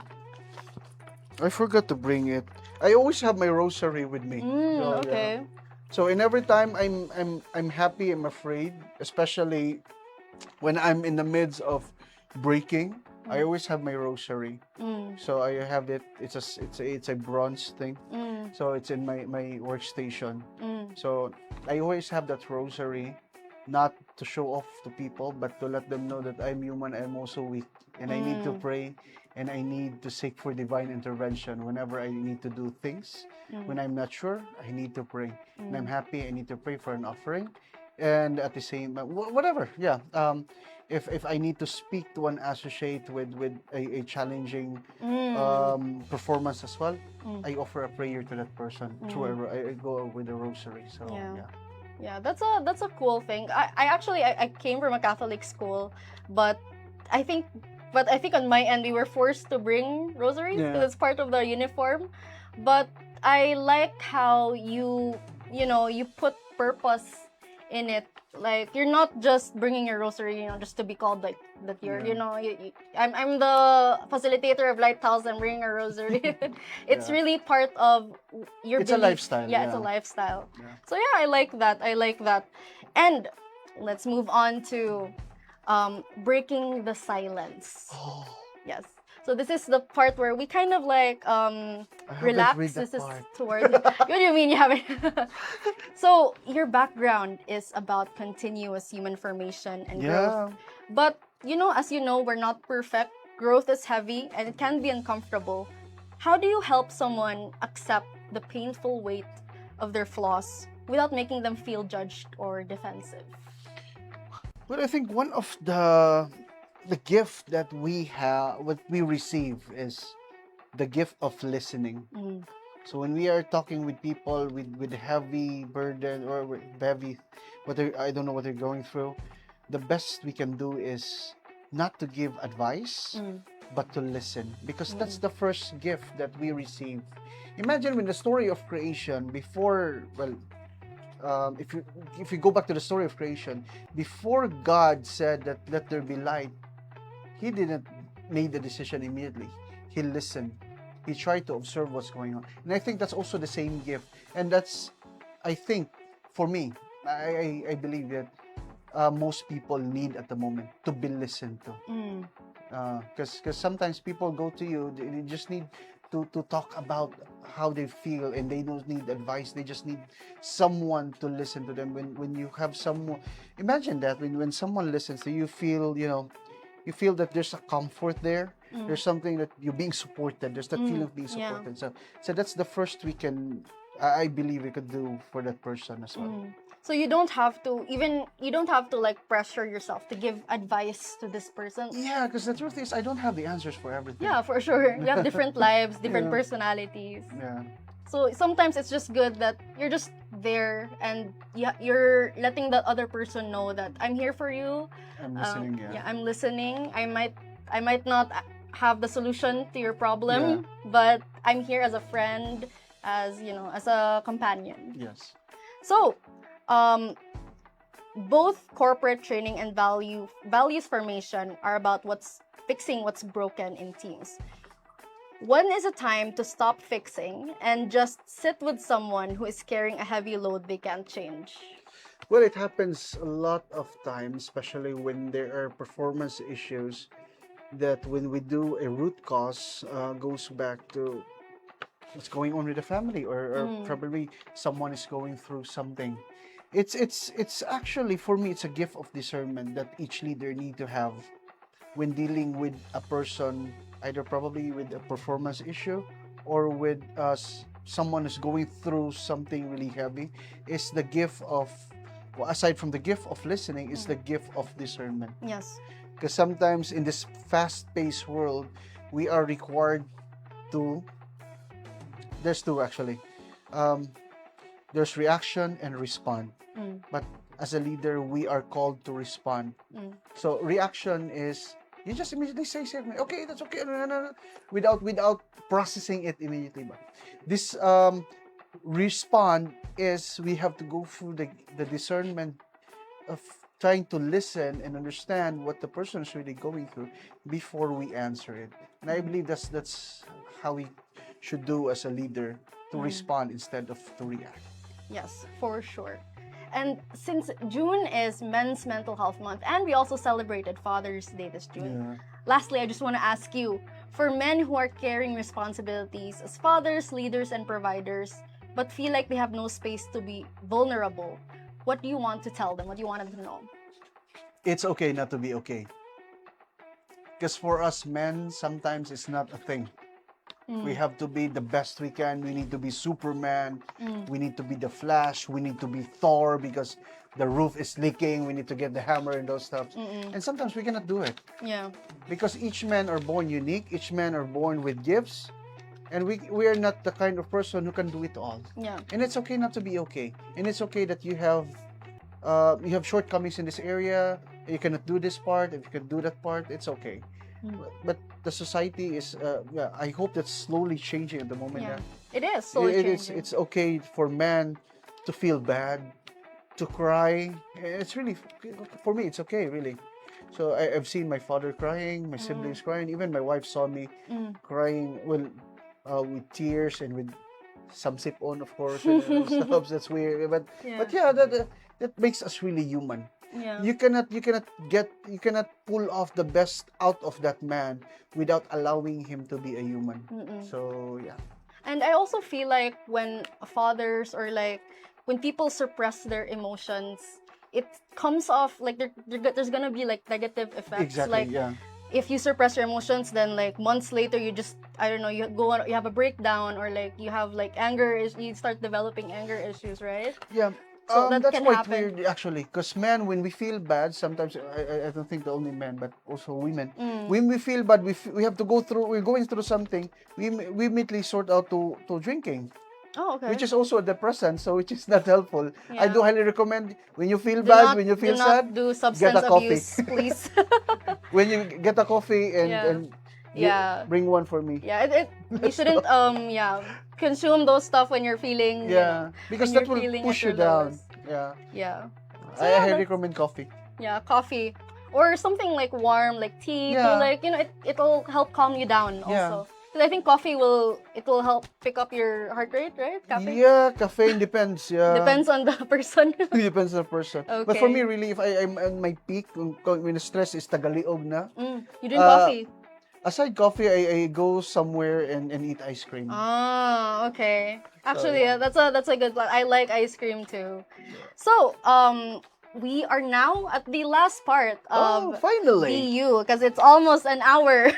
I forgot to bring it. I always have my rosary with me. So, Okay. yeah. So in every time I'm happy, I'm afraid, especially when I'm in the midst of breaking, I always have my rosary. So I have it. It's a bronze thing. So it's in my workstation. So I always have that rosary, not to show off to people, but to let them know that I'm human. I'm also weak, and I need to pray, and I need to seek for divine intervention whenever I need to do things. When I'm not sure, I need to pray. When I'm happy, I need to pray for an offering, and at the same whatever, yeah. If I need to speak to an associate with a challenging performance as well, I offer a prayer to that person through I go with a rosary. So yeah. Yeah, that's a cool thing. I came from a Catholic school, but I think on my end we were forced to bring rosaries because it's part of the uniform. But I like how you put purpose in it. Like, you're not just bringing your rosary, just to be called like that. You're, I'm the facilitator of Lighthouse. I'm bringing a rosary. It's really part of your It's a belief. lifestyle, Yeah, it's a yeah. lifestyle. Yeah. So yeah, I like that. And let's move on to breaking the silence. Oh, Yes. So this is the part where we kind of like I haven't relax. read that This is part. towards. What do you mean you haven't? So your background is about continuous human formation and growth. But as you know, we're not perfect. Growth is heavy and it can be uncomfortable. How do you help someone accept the painful weight of their flaws without making them feel judged or defensive? Well, I think one of the gift that we have, what we receive, is the gift of listening. So when we are talking with people with heavy burden or with heavy, I don't know what they're going through, the best we can do is not to give advice, but to listen, because that's the first gift that we receive. Imagine when the story of creation before, if you go back to the story of creation, before God said that let there be light, he didn't make the decision immediately. He listened. He tried to observe what's going on. And I think that's also the same gift. And that's, I think, for me, I believe that most people need at the moment to be listened to. Because sometimes people go to you, they just need to talk about how they feel, and they don't need advice. They just need someone to listen to them. When you have someone, imagine that when someone listens to you, you feel that there's a comfort there. There's something that you're being supported. There's that feeling of being supported. So that's the first I believe we could do for that person as well. So you don't have to like pressure yourself to give advice to this person. Yeah, because the truth is, I don't have the answers for everything. Yeah, for sure. You have different lives, different personalities. Yeah. So sometimes it's just good that you're just there and you're letting the other person know that I'm here for you. I'm listening. I'm listening. I might not have the solution to your problem, but I'm here as a friend, as a companion. Yes. So, both corporate training and values formation are about fixing what's broken in teams. When is a time to stop fixing and just sit with someone who is carrying a heavy load they can't change? Well, it happens a lot of times, especially when there are performance issues, that when we do a root cause, goes back to what's going on with the family, or probably someone is going through something. It's actually, for me, it's a gift of discernment that each leader need to have when dealing with a person, either probably with a performance issue or with someone who's going through something really heavy. Is the gift of, well, aside from the gift of listening, is the gift of discernment. Yes. Because sometimes in this fast-paced world, we are required to, there's two actually. There's reaction and respond. But as a leader, we are called to respond. So reaction is you just immediately say something. Okay, that's okay. No, no, no, no, without processing it immediately. But this respond is we have to go through the discernment of trying to listen and understand what the person is really going through before we answer it. And I believe that's how we should do as a leader, to respond instead of to react. Yes, for sure. And since June is Men's Mental Health Month, and we also celebrated Father's Day this June, lastly, I just want to ask you, for men who are carrying responsibilities as fathers, leaders, and providers, but feel like they have no space to be vulnerable, what do you want to tell them? What do you want them to know? It's okay not to be okay. Because for us men, sometimes it's not a thing. We have to be the best we can. We need to be Superman. We need to be the Flash. We need to be Thor because the roof is leaking. We need to get the hammer and those stuff. And sometimes we cannot do it. Yeah. Because each man are born unique. Each man are born with gifts. And we are not the kind of person who can do it all. Yeah. And it's okay not to be okay. And it's okay that you have shortcomings in this area. You cannot do this part. If you can do that part, it's okay. But the society is, I hope that's slowly changing at the moment. Yeah, it is slowly changing. It's okay for men to feel bad, to cry. It's really, for me, it's okay, really. So I've seen my father crying, my siblings crying, even my wife saw me crying, well, with tears and with some sip on, of course, and stuff. That's weird, but yeah, that makes us really human. Yeah. You cannot pull off the best out of that man without allowing him to be a human. So yeah. And I also feel like when fathers or like when people suppress their emotions, it comes off like there's gonna be like negative effects. Exactly. Like yeah. if you suppress your emotions, then like months later you just, I don't know, you have a breakdown, or like you have like you start developing anger issues, right? Yeah. So that that's can quite happen. weird, actually, because men, when we feel bad, sometimes I don't think the only men, but also women, when we feel bad, we have to go through. We're going through something. We immediately sort out to drinking, Oh, okay. which is also a depressant, so which is not helpful. I Yeah. do highly recommend, when you feel bad, when you feel do sad, not do get substance a coffee. abuse, please. When you get a coffee and bring one for me. Yeah, you shouldn't consume those stuff when you're feeling because when that will you're feeling push at you your down. lowest. Yeah. So, I highly recommend coffee. Yeah, coffee or something like warm, like tea. Yeah. To like it'll help calm you down also. Because I think coffee will help pick up your heart rate, right? Caffeine? Yeah, caffeine depends. Yeah. Depends on the person. Depends on the person. Okay. But for me, really, if I'm at my peak, when the stress is tagaliog na, You drink coffee? Aside coffee, I go somewhere and eat ice cream. Ah, okay. Actually, that's a good plan. I like ice cream too. So, we are now at the last part of finally. BeYou, because it's almost an hour.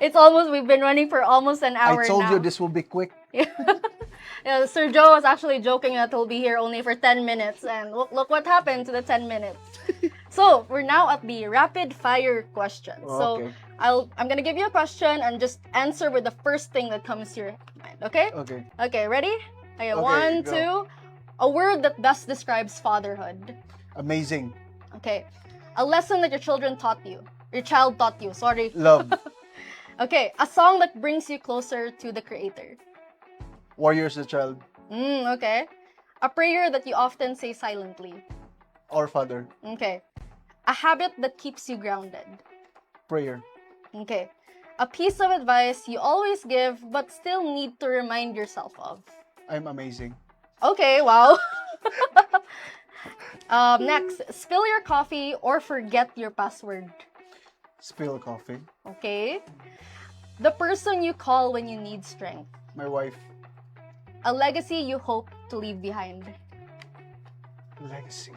We've been running for almost an hour now. I told you this will be quick. Yeah, Sir Joe was actually joking that he'll be here only for 10 minutes, and look what happened to the 10 minutes. So, we're now at the rapid fire questions. Okay. So, I'm gonna give you a question and just answer with the first thing that comes to your mind, okay? Okay. Okay, ready? Okay, Okay, one, go. 2. A word that best describes fatherhood. Amazing. Okay. A lesson that your child taught you, sorry. Love. Okay, a song that brings you closer to the creator. Warriors the child. Okay. A prayer that you often say silently. Our Father. Okay. A habit that keeps you grounded. Prayer. Okay. A piece of advice you always give but still need to remind yourself of. I'm amazing. Okay, wow. Next, spill your coffee or forget your password. Spill coffee. Okay. The person you call when you need strength. My wife. A legacy you hope to leave behind. Legacy.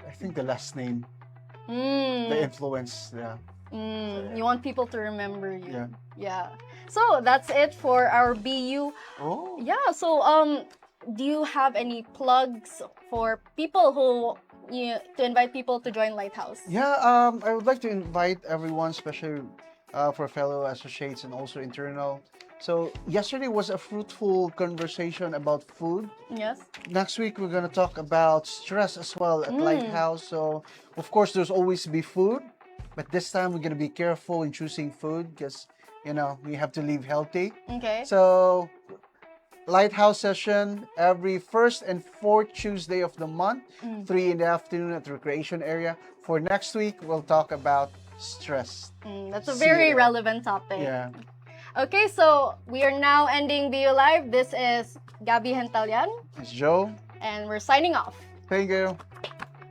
I think the last name. The Mm. influence. Yeah. You want people to remember you. Yeah. Yeah. So that's it for our BU. Oh. Yeah. So do you have any plugs for people who to invite people to join Lighthouse? Yeah, I would like to invite everyone, especially for fellow associates and also internal. So yesterday was a fruitful conversation about food. Yes. Next week we're gonna talk about stress as well at Lighthouse. So of course there's always be food, but this time we're gonna be careful in choosing food because we have to live healthy. Okay. So Lighthouse session every first and fourth Tuesday of the month, 3 in the afternoon at the recreation area. For next week, we'll talk about stress. That's a See you very there. relevant topic. Yeah. Okay, so we are now ending BeYou Live. This is Gabby Hentalian, It's Joe. and we're signing off. Thank you.